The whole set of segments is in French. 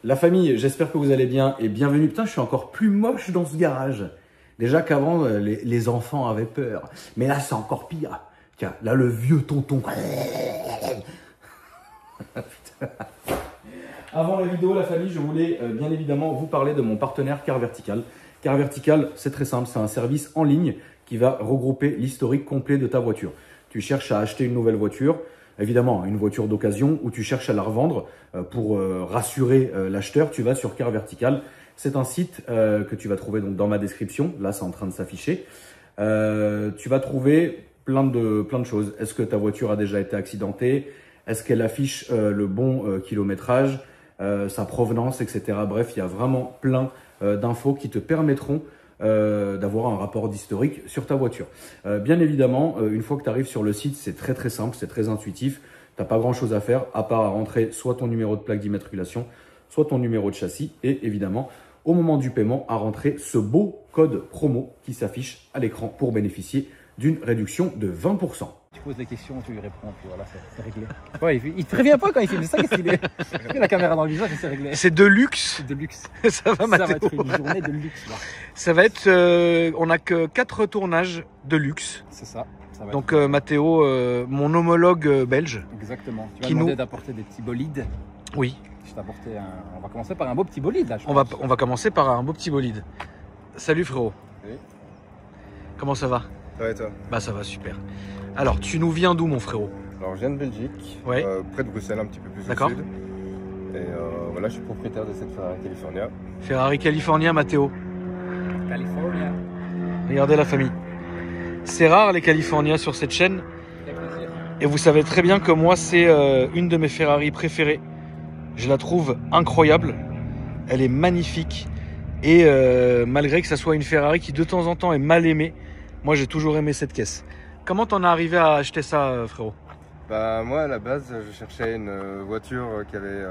La famille, j'espère que vous allez bien et bienvenue. Putain, je suis encore plus moche dans ce garage. Déjà qu'avant, les enfants avaient peur. Mais là, c'est encore pire. Tiens, là, le vieux tonton. Avant la vidéo, la famille, je voulais bien évidemment vous parler de mon partenaire Car Vertical. Car Vertical, c'est très simple, c'est un service en ligne qui va regrouper l'historique complet de ta voiture. Tu cherches à acheter une nouvelle voiture, évidemment une voiture d'occasion, ou tu cherches à la revendre pour rassurer l'acheteur, tu vas sur Car Vertical. C'est un site que tu vas trouver donc dans ma description, là c'est en train de s'afficher. Tu vas trouver plein de choses. Est-ce que ta voiture a déjà été accidentée? Est-ce qu'elle affiche le bon kilométrage, sa provenance, etc. Bref, il y a vraiment plein d'infos qui te permettront d'avoir un rapport d'historique sur ta voiture. Bien évidemment, une fois que tu arrives sur le site, c'est très simple, c'est très intuitif. Tu n'as pas grand chose à faire à part à rentrer soit ton numéro de plaque d'immatriculation, soit ton numéro de châssis et évidemment, au moment du paiement, à rentrer ce beau code promo qui s'affiche à l'écran pour bénéficier d'une réduction de 20%. Tu poses des questions, tu lui réponds, puis voilà, c'est réglé. Ouais, il te prévient pas quand il filme, c'est ça qu'est-ce qu'il est. La caméra dans le visage et c'est réglé. C'est de luxe. C'est de luxe. Ça va, Mathéo. Ça va être une journée de luxe là. Ça va être, on n'a que 4 tournages de luxe. C'est ça. Ça va Donc être... Mathéo, mon homologue belge. Exactement. Tu vas demander d'apporter des petits bolides. Oui. Je t'ai apporté un... On va commencer par un beau petit bolide là. On va commencer par un beau petit bolide. Salut frérot. Oui. Comment ça va? Ça va et toi? Bah ça va super. Alors tu nous viens d'où mon frérot? Alors je viens de Belgique, ouais. Près de Bruxelles, un petit peu plus au D'accord. sud. Et voilà, je suis propriétaire de cette Ferrari California. Ferrari California, Mathéo. California. Regardez la famille. C'est rare les California sur cette chaîne. Et vous savez très bien que moi c'est une de mes Ferrari préférées. Je la trouve incroyable. Elle est magnifique. Et malgré que ça soit une Ferrari qui de temps en temps est mal aimée, moi j'ai toujours aimé cette caisse. Comment t'en es arrivé à acheter ça, frérot? Bah moi à la base je cherchais une voiture qui avait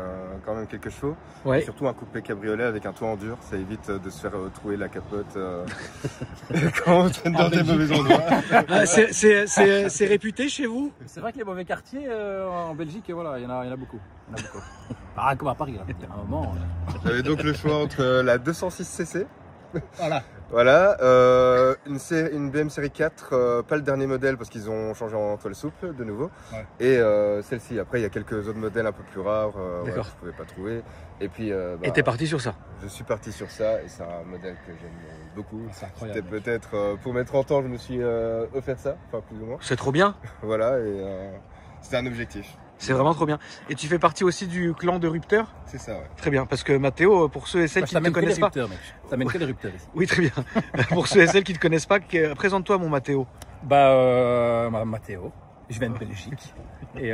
quand même quelques chevaux. Ouais. Et surtout un coupé cabriolet avec un toit en dur, ça évite de se faire trouer la capote quand on traîne dans des mauvais endroits. Ah, c'est réputé chez vous? C'est vrai que les mauvais quartiers en Belgique, voilà, il y en a beaucoup. Il y en a beaucoup. Pareil comme à Paris, là. Il y a un moment. J'avais donc le choix entre la 206 cc. Voilà. Voilà, une BM série 4, pas le dernier modèle parce qu'ils ont changé en toile souple de nouveau. Ouais. Et celle-ci, après il y a quelques autres modèles un peu plus rares que je ne pouvais pas trouver. Et puis et t'es parti sur ça? Je suis parti sur ça et c'est un modèle que j'aime beaucoup. C'était peut-être pour mes 30 ans, je me suis offert ça, enfin plus ou moins. C'est trop bien. Voilà, et c'était un objectif. C'est vraiment trop bien. Et tu fais partie aussi du clan de Rupteur? C'est ça, ouais. Très bien, parce que Mathéo, pour ceux et celles qui ne te connaissent pas... Ça mène que les rupteurs ici. Oui, très bien. Pour ceux et celles qui ne te connaissent pas, présente-toi mon Mathéo. Bah, Mathéo, je viens de Belgique. Et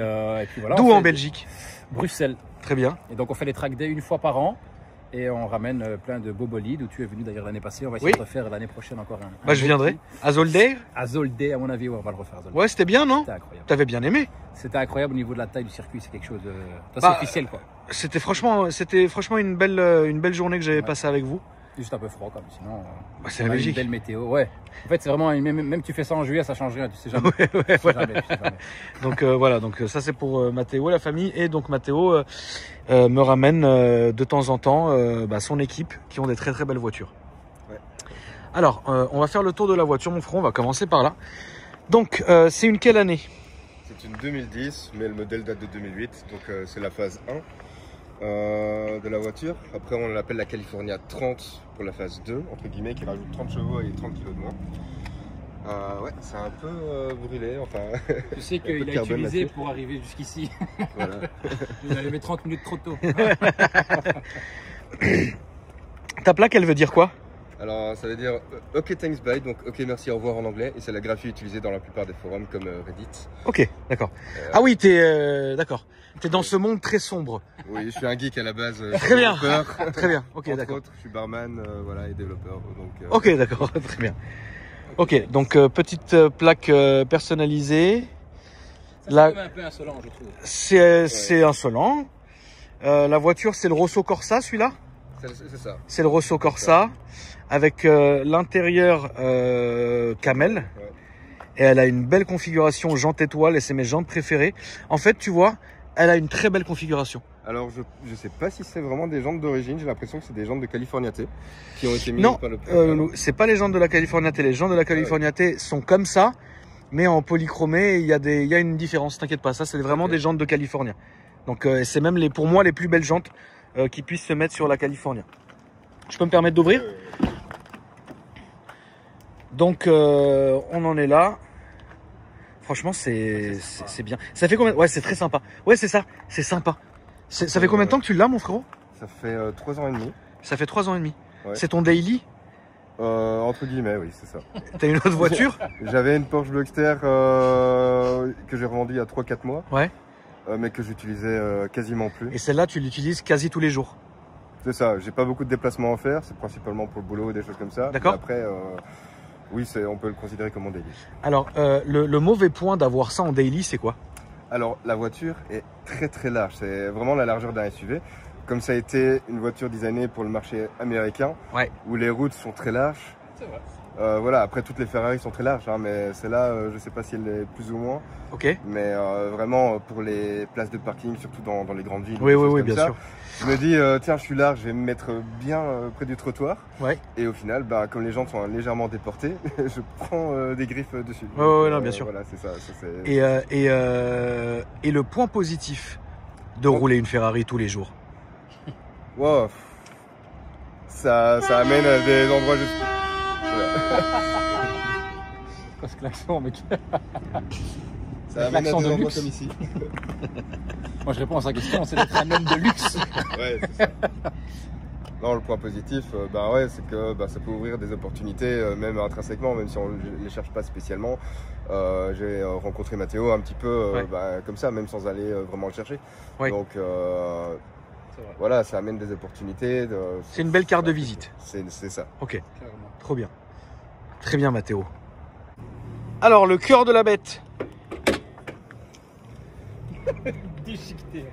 puis voilà. D'où en Belgique? Bruxelles. Très bien. Et donc on fait les track days une fois par an. Et on ramène plein de beaux bolides où tu es venu d'ailleurs l'année passée. On va essayer de refaire l'année prochaine encore un. Bah je viendrai. À Zolder? À Zolder, à mon avis, on va le refaire. Ouais, c'était bien, non? C'était incroyable. T'avais bien aimé? C'était incroyable au niveau de la taille du circuit. C'est quelque chose d'assez officiel, quoi. C'était franchement une belle journée que j'avais passée avec vous. Juste un peu froid, comme sinon. C'est la Belgique. Une belle météo, ouais. En fait, c'est vraiment même tu fais ça en juillet, ça change rien. Tu sais jamais. Ouais, voilà. Jamais. Donc voilà, donc ça c'est pour Mathéo, la famille, et donc Mathéo me ramène de temps en temps son équipe qui ont des très belles voitures. Ouais. Alors, on va faire le tour de la voiture, mon frère. On va commencer par là. Donc, c'est une quelle année? C'est une 2010, mais le modèle date de 2008, donc c'est la phase 1. De la voiture. Après on l'appelle la California 30 pour la phase 2 entre guillemets, qui rajoute 30 chevaux et 30 kg de moins. Ouais, c'est un peu brûlé, enfin. Tu sais qu'il a utilisé pour arriver jusqu'ici. Voilà. Il est arrivé 30 minutes trop tôt. Ta plaque, elle veut dire quoi? Alors ça veut dire OK thanks bye, donc OK merci au revoir en anglais, et c'est la graphie utilisée dans la plupart des forums comme Reddit. Ok, d'accord. Ah oui, d'accord. T'es dans ce monde très sombre. Oui, je suis un geek à la base. Très bien. Très bien. Ok, d'accord. Je suis barman, voilà, et développeur. Donc, ok, d'accord, très bien. Ok, donc petite plaque personnalisée. C'est un peu insolent, je trouve. C'est insolent. La voiture, c'est le Rosso Corsa, celui-là? C'est ça. C'est le Rosso Corsa avec l'intérieur camel. Ouais. Et elle a une belle configuration jante étoile et c'est mes jantes préférées. En fait, tu vois, elle a une très belle configuration. Alors, je sais pas si c'est vraiment des jantes d'origine. J'ai l'impression que c'est des jantes de Californiaté qui ont été mises Non, par le c'est pas les jantes de la Californiaté. Les jantes de la Californiaté sont comme ça, mais en polychromé. Il y a une différence. T'inquiète pas, ça c'est vraiment des jantes de California. Donc c'est même pour moi les plus belles jantes qui puissent se mettre sur la California. Je peux me permettre d'ouvrir? Donc on en est là. Franchement, c'est bien. Ça fait combien? Ouais, c'est très sympa. Ouais, c'est ça. C'est sympa. Ça fait combien de temps que tu l'as, mon frérot? Ça fait 3 ans et demi. Ça fait 3 ans et demi. Ouais. C'est ton daily? Entre guillemets, oui, c'est ça. T'as une autre voiture? J'avais une Porsche Boxster que j'ai revendue il y a 3-4 mois. Ouais. Mais que j'utilisais quasiment plus. Et celle-là, tu l'utilises quasi tous les jours? C'est ça. J'ai pas beaucoup de déplacements à faire. C'est principalement pour le boulot, des choses comme ça. D'accord. Après, oui, on peut le considérer comme mon daily. Alors, le mauvais point d'avoir ça en daily, c'est quoi? Alors, la voiture est très très large. C'est vraiment la largeur d'un SUV. Comme ça a été une voiture designée pour le marché américain, Ouais. où les routes sont très larges. C'est vrai. Voilà, après toutes les Ferrari sont très larges, hein, mais celle-là, je sais pas si elle est plus ou moins. Ok. Mais vraiment pour les places de parking, surtout dans les grandes villes. Oui, des oui, choses oui, comme bien ça, sûr. Je me dis, tiens, je suis large, je vais me mettre bien près du trottoir. Ouais. Et au final, comme les jantes sont légèrement déportées, je prends des griffes dessus. Ouais, Donc, ouais, non, bien sûr. Voilà, c'est ça. c'est... Et le point positif de rouler une Ferrari tous les jours? Wow. Ça amène à des endroits juste. Voilà. Quoi ce klaxon, mec? Ça amène à L'accent des de endroits luxe. comme ici. Moi je réponds à sa question, c'est d'être un homme de luxe. Ouais, c'est ça. Non, le point positif, ouais, c'est que ça peut ouvrir des opportunités, même intrinsèquement, même si on ne les cherche pas spécialement. J'ai rencontré Mathéo un petit peu Ouais. comme ça, même sans aller vraiment le chercher. Ouais. Donc C'est vrai. voilà, ça amène des opportunités. C'est une belle carte de visite. C'est ça. Ok, Carrément. trop bien. Très bien, Mathéo. Alors, le cœur de la bête. Déchiqueté.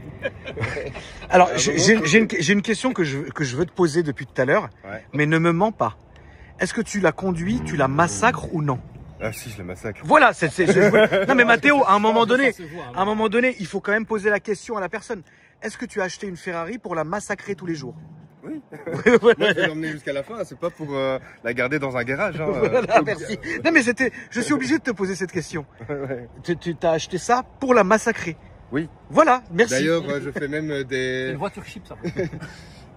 Alors, Ah, j'ai une question que je veux te poser depuis tout à l'heure, Ouais. mais ne me mens pas. Est-ce que tu la conduis, tu la massacres ou non? Ah si, je le massacre. Voilà, non mais Mathéo, à un moment donné, Ça se voit, hein. à un moment donné, il faut quand même poser la question à la personne. Est-ce que tu as acheté une Ferrari pour la massacrer tous les jours? Oui. Voilà. Moi, je vais l'emmener jusqu'à la fin. C'est pas pour la garder dans un garage. Hein, Voilà, merci. Non mais je suis obligé de te poser cette question. Ouais. Tu t'as acheté ça pour la massacrer? Oui. Voilà, merci. D'ailleurs, je fais même C'est des. une voiture chip, ça.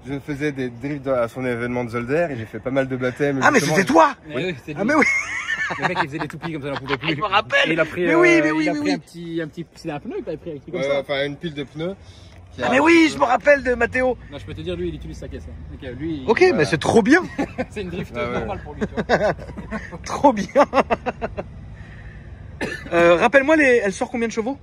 Je faisais des drifts à son événement de Zolder et j'ai fait pas mal de baptêmes. Ah mais justement. c'était toi? Oui, c'est Ah mais oui. Le mec il faisait des toupies comme ça, il n'en pouvait plus. Je me rappelle. Et il a pris, Mais oui, mais il oui, a mais pris oui. un petit. C'était un pneu, il avait pris un truc comme Ouais, ça. enfin, une pile de pneus. qui Ah a- mais oui, je me rappelle de Mathéo. Non, je peux te dire, lui, il utilise sa caisse. Hein. Donc, lui, Ok, Voilà. mais c'est trop bien, c'est une drift Ah ouais. normale pour lui. Tu vois. trop bien. Rappelle-moi, elle sort combien de chevaux?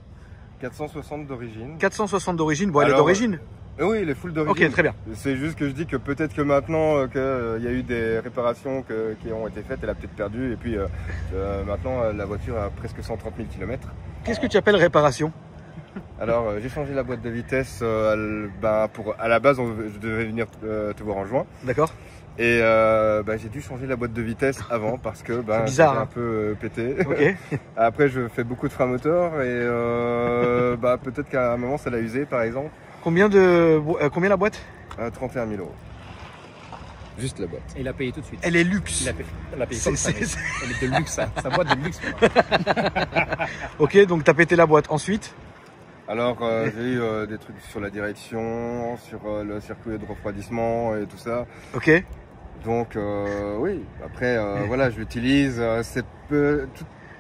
460 d'origine. 460 d'origine. Bon, elle est Alors, d'origine. Oui, il est full d'origine. Ok, très bien. C'est juste que je dis que peut-être que maintenant qu'il y a eu des réparations qui ont été faites, elle a peut-être perdu. Et puis maintenant, la voiture a presque 130 000 km. Qu'est-ce que tu appelles réparation? Alors, j'ai changé la boîte de vitesse. À la base, je devais venir te voir en juin. D'accord. Et j'ai dû changer la boîte de vitesse avant parce que C'est bizarre, c'était hein. un peu pété. Ok. Après, je fais beaucoup de frein moteur et peut-être qu'à un moment, ça l'a usé, par exemple. Combien la boîte? 31 000 €. Juste la boîte. Et il a payé tout de suite. Elle est luxe. Il a payé comme ça. C'est- mec. Elle est de luxe, hein. Sa boîte de luxe. Quoi. Ok, donc t'as pété la boîte. Ensuite? Alors, j'ai eu des trucs sur la direction, sur le circuit de refroidissement et tout ça. Ok. Donc, oui, après, voilà, je l'utilise. Il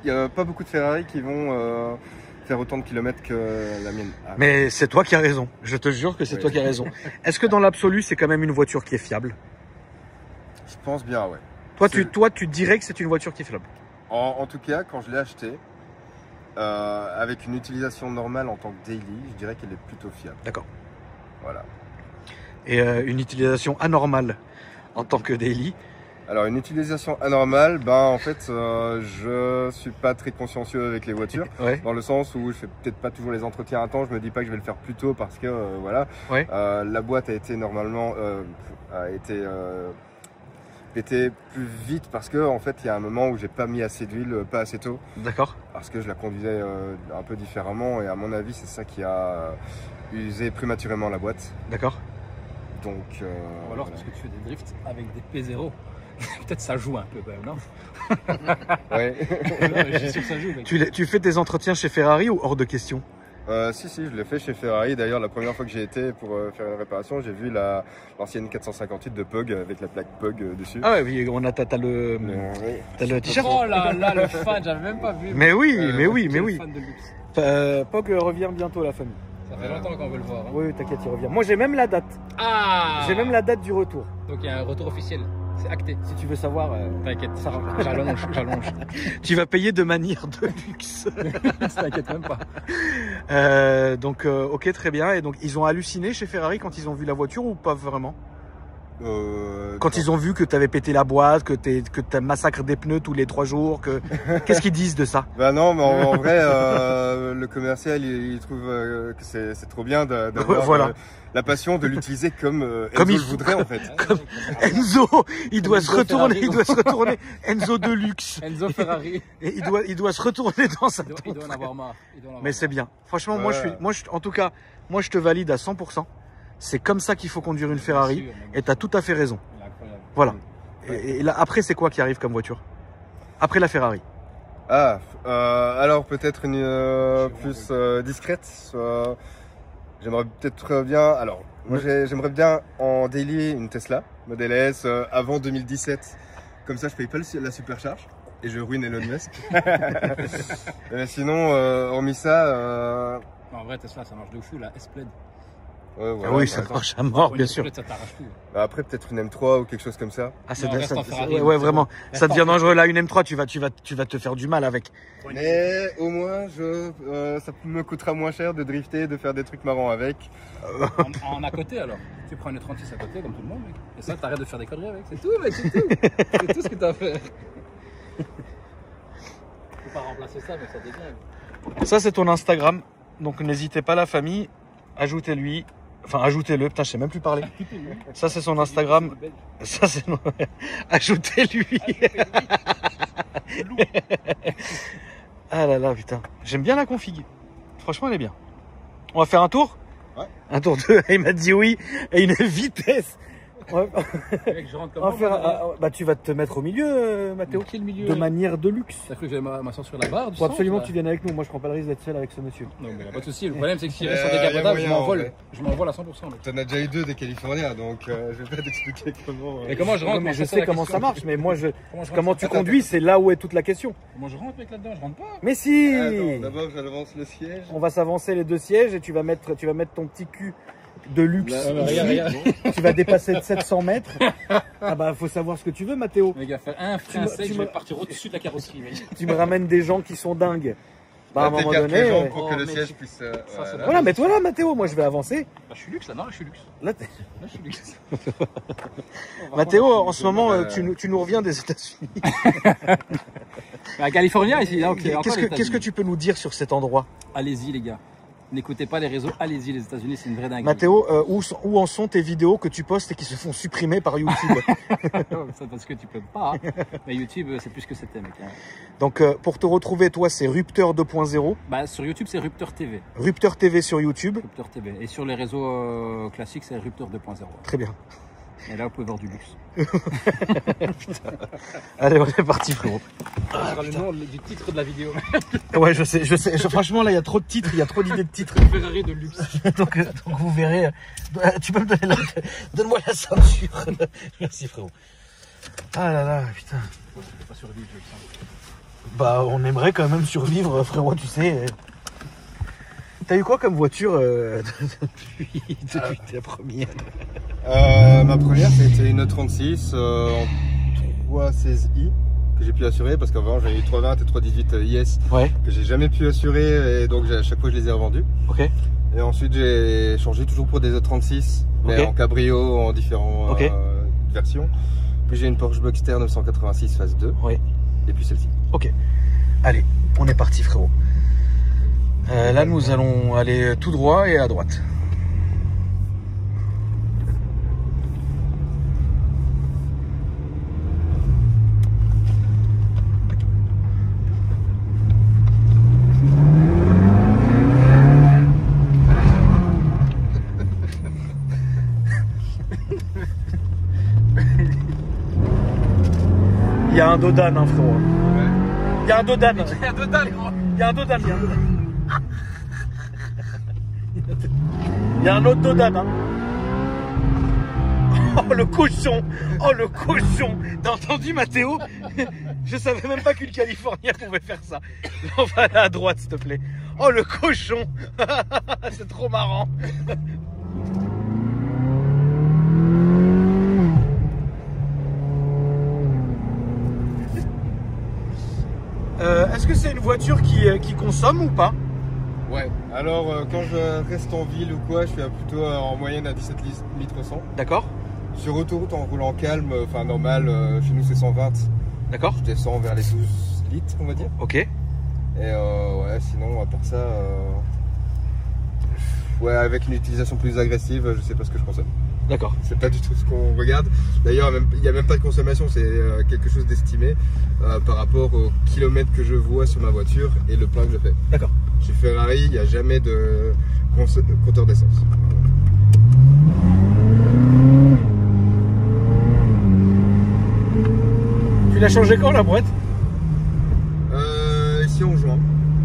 n'y a pas beaucoup de Ferrari qui vont faire autant de kilomètres que la mienne. Ah, Mais c'est toi qui as raison. Je te jure que c'est Oui. toi qui as raison. Est-ce que dans l'absolu, c'est quand même une voiture qui est fiable? je pense bien, ouais. Toi, tu dirais que c'est une voiture qui est fiable? En tout cas, quand je l'ai acheté, avec une utilisation normale en tant que daily, je dirais qu'elle est plutôt fiable. D'accord. Voilà. Et une utilisation anormale en tant que daily? Alors, une utilisation anormale, en fait, je suis pas très consciencieux avec les voitures. Ouais. Dans le sens où je fais peut-être pas toujours les entretiens à temps, je me dis pas que je vais le faire plus tôt parce que voilà. Ouais. La boîte a été pétée plus vite parce que en fait il y a un moment où j'ai pas mis assez d'huile, pas assez tôt, D'accord. parce que je la conduisais un peu différemment et à mon avis c'est ça qui a usé prématurément la boîte. D'accord. Donc, Ou alors voilà. parce que tu fais des drifts avec des P0. Peut-être ça joue un peu quand même, non? Ouais. J'ai sûr que ça joue, mec. Tu fais tes entretiens chez Ferrari ou hors de question? Si, je l'ai fait chez Ferrari. D'ailleurs, la première fois que j'ai été pour faire une réparation, j'ai vu l'ancienne 458 de Pug avec la plaque Pug dessus. Ah ouais, oui, t'as le t-shirt. Oh là là, le fan, j'avais même pas vu. Mais oui, mais oui, mais Quel oui. fan de luxe. Pog revient bientôt, la famille. Ça fait longtemps qu'on veut le voir. Hein. Oui, t'inquiète, il revient. Moi, j'ai même la date. Ah, J'ai même la date du retour. Donc il y a un retour officiel. C'est acté. Si tu veux savoir, T'inquiète, j'allonge. tu vas payer de manière de luxe. T'inquiète même pas. Donc, ok, très bien. Et donc, ils ont halluciné chez Ferrari quand ils ont vu la voiture ou pas vraiment? Quand ils ont vu que t'avais pété la boîte, que t'as massacré des pneus tous les 3 jours, qu'est-ce qu'ils disent de ça? Bah non, mais en vrai, le commercial, il trouve que c'est trop bien d'avoir Voilà. la passion de l'utiliser comme Comme Enzo il le voudrait en fait. Comme Enzo, il doit se retourner, Ferrari. il doit se retourner. Enzo de luxe. Enzo Ferrari. Et il doit se retourner dans sa Il doit en avoir marre. Mais c'est bien. Franchement, Ouais. en tout cas, moi, je te valide à 100%. C'est comme ça qu'il faut conduire une Ferrari. Et t'as tout à fait raison. Il est incroyable. Voilà. Et là, après, c'est quoi qui arrive comme voiture? Après la Ferrari. Ah, alors peut-être une plus discrète. J'aimerais peut-être bien. Alors, moi j'aimerais bien en daily une Tesla Model S avant 2017. Comme ça, je paye pas la supercharge et je ruine Elon Musk. Sinon, hormis ça. En vrai, Tesla, ça marche de fou, la S-Plaid. Ouais, voilà, Ah oui, par ça exemple. marche à mort, Pour bien une sûr. S-Plaid, ça t'arrache tout. Après, peut-être une M3 ou quelque chose comme ça. Ah, c'est Non, reste en Ferrari, ouais, c'est vraiment. bon. Ça Reste devient en- dangereux. Là, une M3, tu vas te faire du mal avec. Mais au moins, ça me coûtera moins cher de drifter, de faire des trucs marrants avec. En à côté alors. Tu prends une 36 à côté comme tout le monde, mec. Et ça, t'arrêtes de faire des conneries avec. C'est tout, mec, c'est tout. C'est tout ce que t'as à faire. Faut pas remplacer ça, mais ça dégage. Ça, c'est ton Instagram. Donc, n'hésitez pas, la famille. Ajoutez-lui. Enfin, ajoutez-le. Putain, je sais même plus parler. Ça, c'est son Instagram. Ça, c'est. Ajoutez-lui. Ah là là, putain. J'aime bien la config. Franchement, elle est bien. On va faire un tour? Ouais. Un tour de. Il m'a dit oui. Et une vitesse. Mec, je rentre On va comment faire. Bah, tu vas te mettre au milieu, Mathéo. Quel milieu De manière de luxe. T'as cru que j'allais m'asseoir sur la barre du Faut absolument que centre, tu viennes avec nous. Moi, je prends pas le risque d'être seul avec ce monsieur. là. Non, mais y a pas de souci. Le problème, c'est que s'il reste Y sur a décapotable, moyen, je en m'envole. vrai. Je m'envole à 100%. Mec. T'en as déjà eu 2 des Californiens, donc je vais pas t'expliquer comment. Mais comment je rentre mais moi, je c'est ça, sais la comment question. ça marche, mais moi, Comment tu conduis, c'est là où est toute la question. Comment je rentre, mec, là-dedans? Je rentre pas. Mais si Attends, d'abord j'avance le siège. On va s'avancer les 2 sièges et tu vas mettre ton petit cul de luxe. Là, ici. regarde. Tu vas dépasser de 700 mètres. Ah bah, faut savoir ce que tu veux, Mathéo. Mec, il va faire un frein sec, tu je me- vais partir au-dessus de la carrosserie, mec. Tu me ramènes des gens qui sont dingues. Bah, à un moment T'écartes les donné. jambes pour que Oh, le mais siège tu- puisse. Ça, c'est Voilà, mets-toi là, Mathéo. Moi, je vais avancer. Là, je suis luxe, là, non, là, je suis luxe. Là, Là, je suis luxe. Mathéo, en ce moment, tu nous reviens des États-Unis. À California, ici, donc. Qu'est-ce que tu peux nous dire sur cet endroit? Allez-y, les gars. N'écoutez pas les réseaux, allez-y, les États-Unis, c'est une vraie dinguerie. Mathéo, où en sont tes vidéos que tu postes et qui se font supprimer par YouTube? Ça, parce que tu peux pas. Hein. Mais YouTube, c'est plus que c'était, mec. Hein. Donc, pour te retrouver, toi, c'est Rupteur 2.0. Bah, sur YouTube, c'est Rupteur TV. Rupteur TV sur YouTube. Rupteur TV. Et sur les réseaux classiques, c'est Rupteur 2.0. Très bien. Et là, vous pouvez voir du luxe. Allez, on est parti, frérot. Ce sera le nom du titre de la vidéo. Ouais, je sais. Franchement, là, il y a trop de titres, il y a trop d'idées de titres. Ferrari de luxe. donc, vous verrez. Tu peux me donner donne-moi la ceinture. Merci, frérot. Ah là là, putain. Je peux pas survivre, je le sens. Bah, on aimerait quand même survivre, frérot, tu sais. T'as eu quoi comme voiture depuis ta première? Ma première, c'était une 36 en 316i que j'ai pu assurer parce qu'avant j'avais eu 320 et 318 IS Ouais, que j'ai jamais pu assurer et donc à chaque fois je les ai revendus. ok. Et ensuite j'ai changé toujours pour des E36 mais Ok. en cabrio, en différentes Ok. versions. Puis j'ai une Porsche Boxster 986 phase 2 Ouais. et puis celle-ci. Ok. Allez, on est parti, frérot. Là, nous allons aller tout droit et à droite. Il y a un Dodan, hein, frérot. Ouais. Il y a un Dodan. Il y a deux dalles, gros. Il y a un Dodan, il y a un Dodan. Il y a un autre Dodan, hein. Oh le cochon! Oh le cochon! T'as entendu Mathéo? Je savais même pas qu'une California pouvait faire ça. On va aller à droite s'il te plaît. Oh le cochon! C'est trop marrant. Est-ce que c'est une voiture qui consomme ou pas? Ouais. Alors quand je reste en ville ou quoi, je suis plutôt en moyenne à 17 litres 100. D'accord. Sur autoroute en roulant calme, enfin normal, chez nous c'est 120. D'accord. Je descends vers les 12 litres on va dire. Ok. Et ouais, sinon à part ça, ouais, avec une utilisation plus agressive, je sais pas ce que je consomme. D'accord. C'est pas du tout ce qu'on regarde. D'ailleurs, il n'y a même pas de consommation, c'est quelque chose d'estimé par rapport aux kilomètres que je vois sur ma voiture et le plein que je fais. D'accord. Chez Ferrari, il n'y a jamais de compteur d'essence. Tu l'as changé quand la boîte? Ici en juin.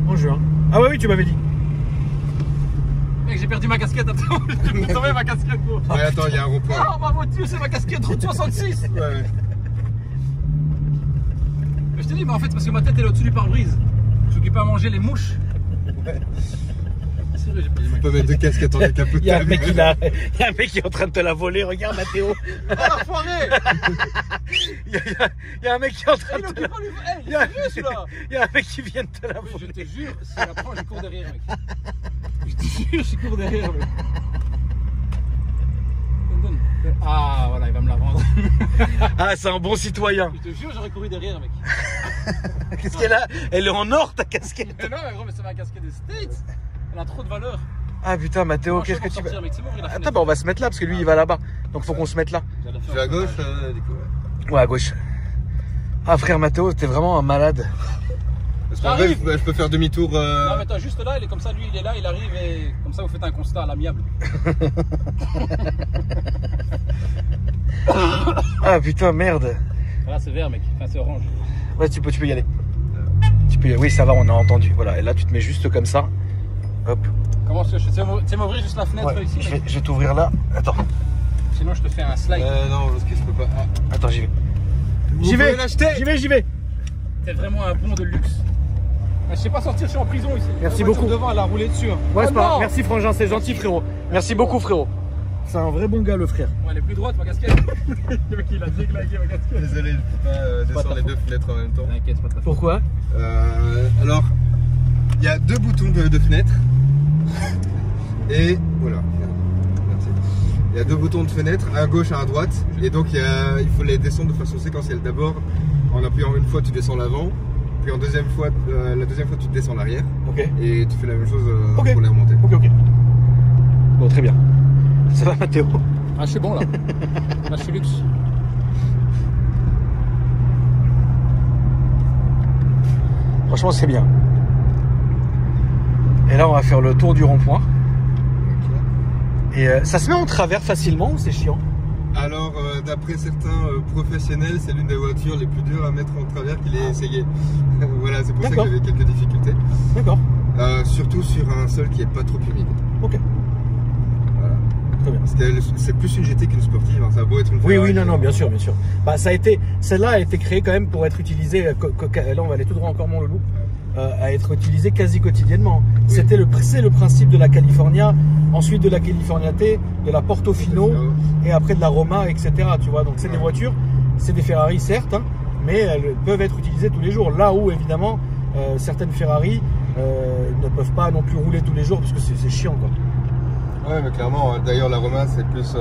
En juin. Ah ouais, oui, tu m'avais dit. Mec, j'ai perdu ma casquette, attends, je vais tomber ma casquette, gros. Ouais, attends, il y a un rond-point. Ah, ma voiture, c'est ma casquette route 66. Ouais. Je te dis, mais en fait, c'est parce que ma tête elle est au-dessus du pare-brise. Je suis occupé à manger les mouches. Sérieux, j'ai perdu ma On peut mettre deux casquettes en décapotable. Il y a un mec qui est en train de te la voler, regarde Mathéo. Ah, l'enfoiré. Il y a un mec qui est en train Il de te occupe la... pas lui. Hey, Il y a- il est vieux celui-là. Il y a un mec qui vient de te la Je voler. te jure, si elle apprend, je cours derrière, mec. Je te jure, je cours derrière, mec. Donne. Ah, voilà, il va me la rendre. Ah, c'est un bon citoyen. Je te jure, j'aurais couru derrière, mec. Qu'est-ce qu'elle a? Elle est en or ta casquette. Mais non, mais gros, mais c'est ma casquette des States. Elle a trop de valeur. Ah putain Mathéo, Comment qu'est-ce je que fais tu pour vas... sortir, mec, c'est bon, il a Attends, bah, on va se mettre là parce que lui il va là-bas. Donc faut qu'on se mette là. Je suis à gauche, du coup, ouais. Ouais, à gauche. Ah frère Mathéo, t'es vraiment un malade. Parce qu'en vrai, je peux faire demi-tour. Non, mais toi, juste là, il est comme ça, lui, il est là, il arrive et comme ça, vous faites un constat à l'amiable. Ah putain, merde. Là, c'est vert, mec. Enfin, c'est orange. Ouais, tu peux y aller. Tu peux y aller. Oui, ça va, on a entendu. Voilà, et là tu te mets juste comme ça. Hop. Comment est-ce que je fais? Tu sais m'ouvrir juste la fenêtre Ouais, ici, mec. je vais t'ouvrir là. Attends, Sinon, je te fais un slide. Non, parce que je peux pas. Ah. attends, j'y vais. Vous pouvez l'acheter. J'y vais. T'es vraiment un bon de luxe. Je sais pas sortir, je suis en prison ici. Merci La voiture beaucoup. devant, elle a roulé dessus. Hein. Ouais, c'est Oh pas grave. non. Merci Frangin, c'est gentil frérot. Merci beaucoup frérot. C'est un vrai bon gars le frère. Ouais, elle est plus droite, ma casquette. Le mec, il a déglingué ma casquette. Désolé, je peux pas descendre les deux fenêtres en même temps. T'inquiète, c'est pas ta faute. Pourquoi? Alors, il y a deux boutons de fenêtre. Et voilà. Merci. Il y a deux boutons de fenêtre, à gauche et à droite. Et donc il faut les descendre de façon séquentielle. D'abord, en appuyant une fois, tu descends l'avant. Puis en deuxième fois, la deuxième fois, tu descends l'arrière. Ok. Et tu fais la même chose Ok. pour les remonter. Ok. Bon, très bien. Ça va Mathéo? Ah, je suis bon là. Là, je suis luxe. Franchement, c'est bien. Et là, on va faire le tour du rond-point. Et ça se met en travers facilement ou c'est chiant? Alors, d'après certains professionnels, c'est l'une des voitures les plus dures à mettre en travers qu'il ait essayé. Voilà, c'est pour ça que D'accord. j'avais quelques difficultés. D'accord. Surtout sur un sol qui est pas trop humide. Ok. Voilà. Très bien. Parce que c'est plus une GT qu'une sportive, hein. Ça a beau être une Oui, Ferrari, oui, non, bien sûr, bien sûr. Bah, celle-là a été créée quand même pour être utilisée. Là, on va aller tout droit encore, mon loulou. À être utilisée quasi quotidiennement. Oui. C'est le principe de la California, ensuite de la California T, de la Portofino et après de la Roma, etc. Tu vois, donc c'est des voitures, c'est des Ferrari certes, hein, mais elles peuvent être utilisées tous les jours. Là où évidemment certaines Ferrari ne peuvent pas non plus rouler tous les jours parce que c'est chiant quoi. Ouais, mais clairement, d'ailleurs la Roma c'est plus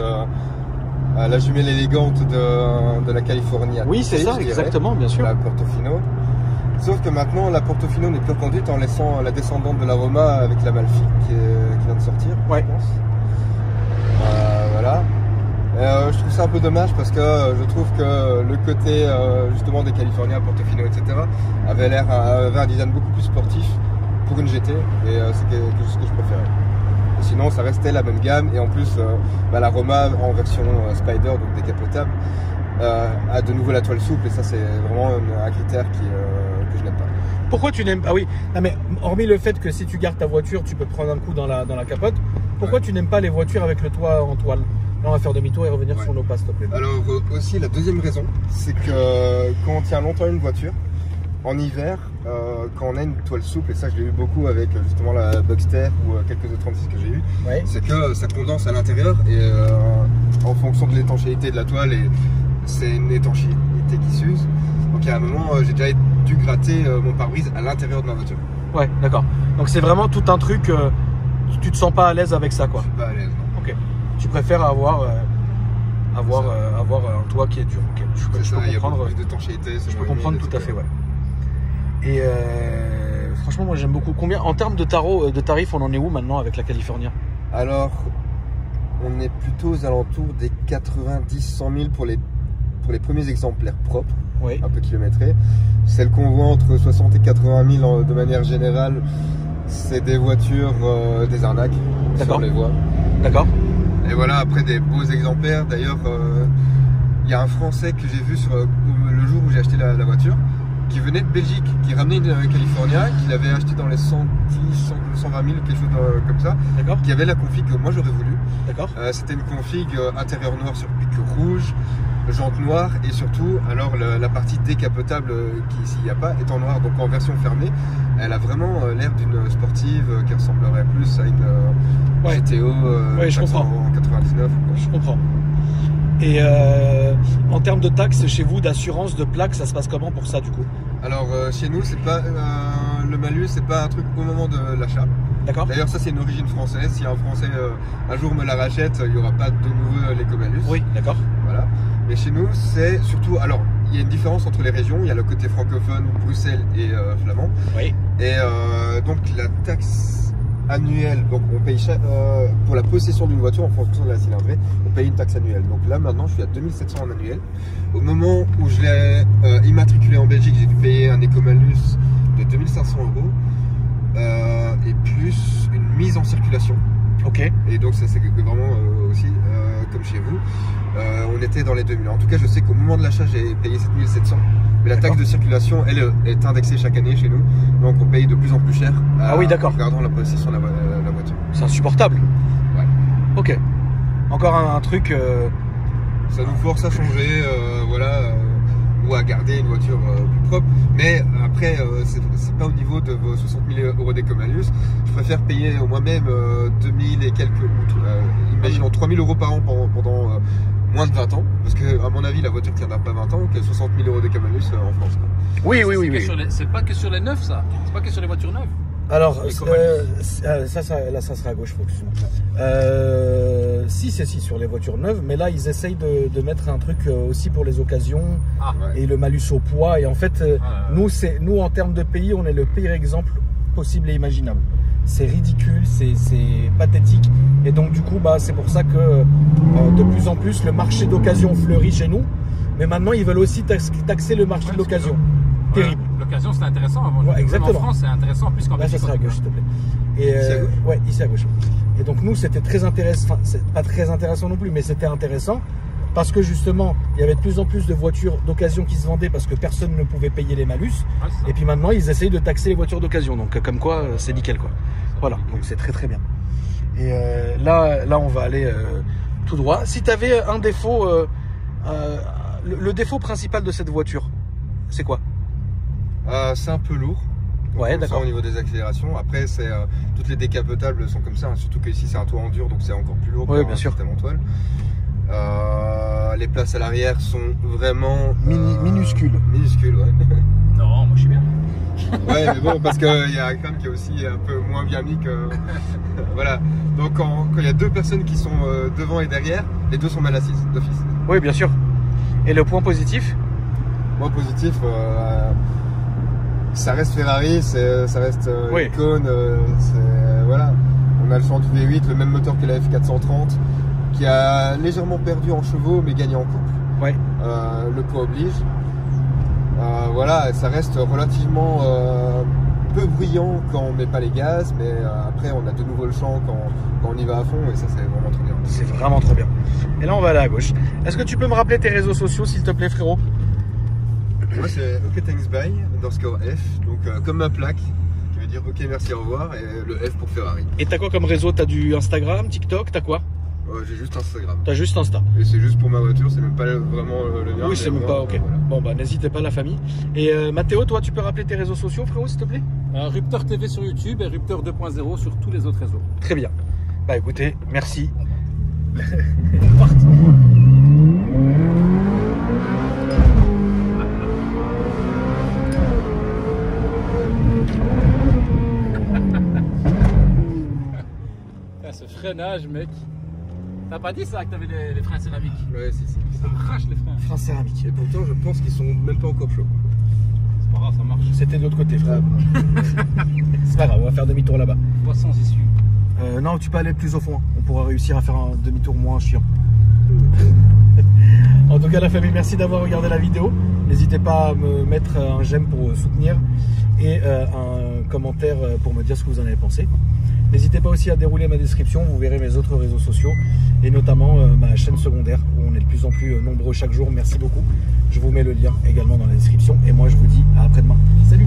la jumelle élégante de la California. Oui, c'est ça, je dirais, exactement, bien sûr. La Portofino. Sauf que maintenant la Portofino n'est plus reconduite en laissant la descendante de la Roma avec la Malfi qui vient de sortir, Ouais. je pense. Voilà. Je trouve ça un peu dommage parce que je trouve que le côté justement des California, Portofino, etc. avait un design beaucoup plus sportif pour une GT et c'est quelque chose que je préférais. Et sinon ça restait la même gamme et en plus la Roma en version Spider, donc décapotable, a de nouveau la toile souple, et ça c'est vraiment un critère que je n'aime pas. Pourquoi tu n'aimes pas? Ah oui, non, mais hormis le fait que si tu gardes ta voiture, tu peux te prendre un coup dans la capote, pourquoi tu n'aimes pas les voitures avec le toit en toile? Là, on va faire demi-tour et revenir sur nos pas, s'il te plaît. Alors aussi, la deuxième raison, c'est que quand on tient longtemps une voiture, en hiver, quand on a une toile souple, et ça je l'ai eu beaucoup avec justement la Bugster ou quelques E36 que j'ai eu, c'est que ça condense à l'intérieur, et en fonction de l'étanchéité de la toile, et c'est une étanchéité qui s'use. Donc à un moment, j'ai déjà dû gratter mon pare-brise à l'intérieur de ma voiture. Ouais, d'accord. Donc c'est vraiment tout un truc, tu te sens pas à l'aise avec ça, quoi. Je suis pas à l'aise, non. Ok. Tu préfères avoir un toit qui est dur. Okay. Je peux comprendre. Plus d'étanchéité. Je peux comprendre tout à fait, ouais. Et franchement, moi j'aime beaucoup. Combien en termes de tarifs, on en est où maintenant avec la California? Alors, on est plutôt aux alentours des 90-100 000 pour les premiers exemplaires propres, un peu kilométrés. Celles qu'on voit entre 60 et 80 000 de manière générale, c'est des voitures, des arnaques, si on les voit. D'accord. Et voilà, après des beaux exemplaires. D'ailleurs, il y a un Français que j'ai vu le jour où j'ai acheté la voiture, qui venait de Belgique, qui ramenait une California, qu'il avait acheté dans les 110, 120 000, quelque chose comme ça, qui avait la config que moi j'aurais voulu. C'était une config intérieur noir sur pic rouge, jante noire, et surtout, alors la partie décapotable qui, s'il n'y a pas, est en noir, donc en version fermée. Elle a vraiment l'air d'une sportive qui ressemblerait plus à une GTO je comprends. En 99. Je comprends. Et en termes de taxes chez vous, d'assurance, de plaques, ça se passe comment pour ça du coup? Alors chez nous, c'est pas le malus, c'est pas un truc au moment de l'achat. D'accord. D'ailleurs, ça c'est une origine française. Si un Français un jour me la rachète, il n'y aura pas de nouveau l'éco-malus. Oui, d'accord. Voilà. Mais chez nous, c'est surtout. Alors, il y a une différence entre les régions. Il y a le côté francophone, Bruxelles et flamand. Oui. Et donc la taxe annuelle, donc on paye pour la possession d'une voiture en fonction de la cylindrée, on paye une taxe annuelle. Donc là maintenant je suis à 2700 en annuel. Au moment où je l'ai immatriculé en Belgique, j'ai dû payer un écomalus de 2500 € et plus une mise en circulation. Ok. Et donc ça c'est vraiment aussi comme chez vous. On était dans les 2000. En tout cas je sais qu'au moment de l'achat j'ai payé 7700. Mais la taxe de circulation, elle est indexée chaque année chez nous, donc on paye de plus en plus cher en gardant la possession de la voiture. C'est insupportable. Ouais. Ok. Encore un truc. Ça nous force à changer, ou à garder une voiture plus propre. Mais après, c'est pas au niveau de vos 60 000 € d'écomalus. Je préfère payer moi-même 2000 et quelques, imaginons 3000 € par an pendant moins de 20 ans, parce que à mon avis la voiture tiendra pas 20 ans, que 60 000 € d'écomalus en France. Oui. C'est pas que sur les neufs, ça. C'est pas que sur les voitures neuves. Alors, ça sera à gauche, faut si, c'est sur les voitures neuves, mais là ils essayent de mettre un truc aussi pour les occasions et le malus au poids. Et en fait, nous en termes de pays, on est le pire exemple possible et imaginable. C'est ridicule, c'est pathétique. Et donc du coup, c'est pour ça que de plus en plus le marché d'occasion fleurit chez nous. Mais maintenant, ils veulent aussi taxer le marché de l'occasion. Terrible. L'occasion, c'est intéressant. Avant. Exactement. En France, c'est intéressant plus qu'en Belgique. Là, ça sera à gauche, s'il te plaît. Et, ici à gauche. Et donc nous, c'était très intéressant. Enfin, c'est pas très intéressant non plus, mais c'était intéressant parce que justement, il y avait de plus en plus de voitures d'occasion qui se vendaient parce que personne ne pouvait payer les malus. Et puis maintenant, ils essayent de taxer les voitures d'occasion. Donc comme quoi, c'est nickel, quoi. Voilà. Donc c'est très très bien. Et là, on va aller tout droit. Si tu avais un défaut, le défaut principal de cette voiture, c'est quoi? C'est un peu lourd. D'accord. Au niveau des accélérations. Après, toutes les décapotables sont comme ça, hein, surtout que ici c'est un toit en dur, donc c'est encore plus lourd qu'un système en toile. Les places à l'arrière sont vraiment minuscules. Minuscules, ouais. Non, moi je suis bien. Ouais, mais bon, parce qu'il y a quand même qui est aussi un peu moins bien mis que. Voilà. Donc quand il y a deux personnes qui sont devant et derrière, les deux sont mal assises d'office. Oui, bien sûr. Et le point positif? Point positif, ça reste Ferrari, ça reste icône. Voilà. On a le 100 du V8, le même moteur que la F430, qui a légèrement perdu en chevaux mais gagné en couple. Ouais. Le poids oblige. Voilà, ça reste relativement peu bruyant quand on met pas les gaz, mais après on a de nouveau le champ quand on y va à fond, et ça c'est vraiment très bien. C'est vraiment trop bien. Et là, on va aller à gauche. Est-ce que tu peux me rappeler tes réseaux sociaux, s'il te plaît, frérot? Moi, c'est OK Thanks Bye, underscore F. Donc, comme ma plaque, qui veut dire OK, merci, au revoir. Et le F pour Ferrari. Et t'as quoi comme réseau? T'as du Instagram, TikTok, t'as quoi? J'ai juste Instagram. T'as juste Insta. Et c'est juste pour ma voiture, c'est même pas vraiment le mien. Oui, c'est même pas, ok. Voilà. Bon, bah, n'hésitez pas, la famille. Et Mathéo, toi, tu peux rappeler tes réseaux sociaux, frérot, s'il te plaît? Rupteur TV sur YouTube et Rupteur 2.0 sur tous les autres réseaux. Très bien. Bah, écoutez, merci. Ce freinage, mec. T'as pas dit ça que t'avais les freins céramiques? Ouais, si. Ça arrache les freins. Frein céramique. Et pourtant, je pense qu'ils sont même pas encore chauds. C'est pas grave, ça marche. C'était de l'autre côté, frère. C'est pas grave, on va faire demi-tour là-bas. Voie sans issue. Non, tu peux aller plus au fond. On pourra réussir à faire un demi-tour moins chiant. En tout cas, la famille, merci d'avoir regardé la vidéo. N'hésitez pas à me mettre un j'aime pour soutenir et un commentaire pour me dire ce que vous en avez pensé. N'hésitez pas aussi à dérouler ma description, vous verrez mes autres réseaux sociaux et notamment ma chaîne secondaire où on est de plus en plus nombreux chaque jour. Merci beaucoup. Je vous mets le lien également dans la description et moi je vous dis à après-demain. Salut!